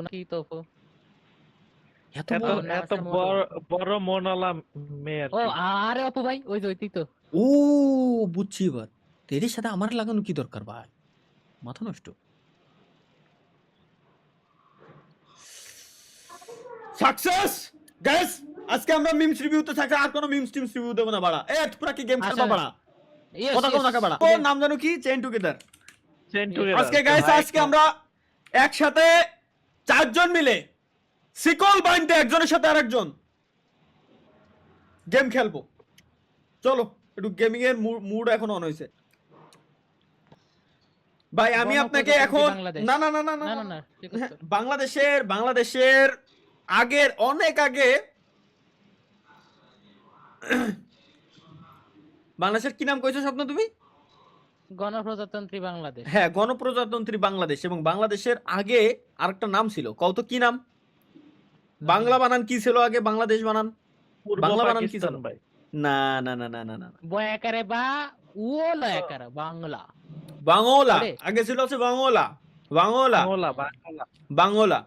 নাকি তোফু? এত এত বড় এত বড় বড় মনওয়ালা মেয়ে আর ও কি। আরে অপু ভাই ওই যে ওইটাই তো। ও বুঝছি এবার। তো এর সাথে আমার লাগানো কি দরকার ভাই, মাথা নষ্ট। সাকসেস গাইস, আজকে আমরা মিমস রিভিউতে থাকা, আর কোনো মিমস টিমস রিভিউ দেব না বাড়া। এ তোরা কি গেম খেলবা বাড়া? কথা কোন নাকা বাড়া। ওর নাম জানো কি? Chain together. Chain together. আজকে গাইস আজকে আমরা একসাথে চারজন মিলে সিকল বাইনতে একজনের সাথে আরেকজন গেম খেলবো। চলো একটু গেমিং এর মুড এখন অন হইছে ভাই। আমি আপনাকে এখন না না না না না না বাংলাদেশের আগের অনেক আগে বাংলাদেশের কি নাম কইছো স্বপ্ন তুমি? গণপ্রজাতন্ত্রী বাংলাদেশ। হ্যাঁ গণপ্রজাতন্ত্রী বাংলাদেশ। এবং বাংলাদেশের আগে আরেকটা নাম ছিল, কত কি নাম? বাংলা বানান কি ছিল আগে? বাংলাদেশ বানান বাংলা বানান কি ছিল? না না না না না না বয়াকারে বা লয়াকারে বাংলা। বাংলা আগে ছিল, হচ্ছে বাংলা বাংলা বাংলা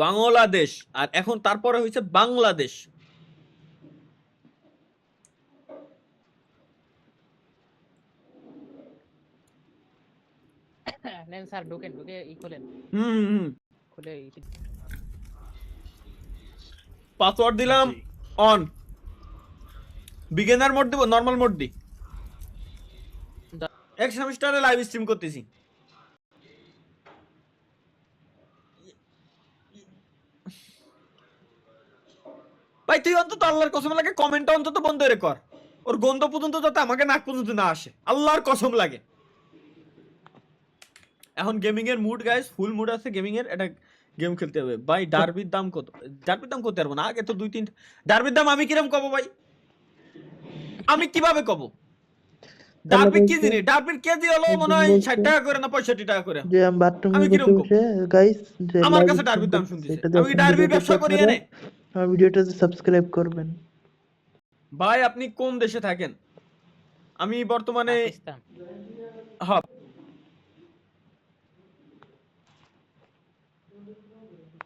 বাংলাদেশ। আর এখন তারপরে হয়েছে বাংলাদেশ। নেন স্যার ঢোকেন, ঢুকে ই খোলেন। খুলে পাসওয়ার্ড দিলাম অন। বিগিনার মোড দিব, নরমাল মোড দি। এক সেমিস্টারে লাইভ স্ট্রিম করতেছি। ভাই তুই অন্তত আল্লাহর কসম লাগে কমেন্টটা অন্তত বন্ধ করে কর, ওর গন্ধ পর্যন্ত যাতে আমাকে নাক পর্যন্ত না আসে, আল্লাহর কসম লাগে। এখন গেমিং এর মুড গাইস, ফুল মুড আছে গেমিং এর। এটা গেম খেলতে হবে ভাই। ডার্বির দাম কত? ডার্বির দাম করতে পারবো না, আগে তো 2-3 ডার্বির দাম আমি কিরকম কব ভাই? আমি কিভাবে কব? ডার্বি কি জিনিস? ডার্বির কেজি হলো মনে হয় 60 টাকা করে না 65 টাকা করে। যে আমি বাথরুমে আমি কিরকম কব? গাইস, আমার কাছে ডার্বির দাম শুনতেছে, আমি ডার্বির ব্যবসা করি এনে। আমার ভিডিওটা সাবস্ক্রাইব করবেন ভাই আপনি কোন দেশে থাকেন? আমি বর্তমানে পাকিস্তান। হ্যাঁ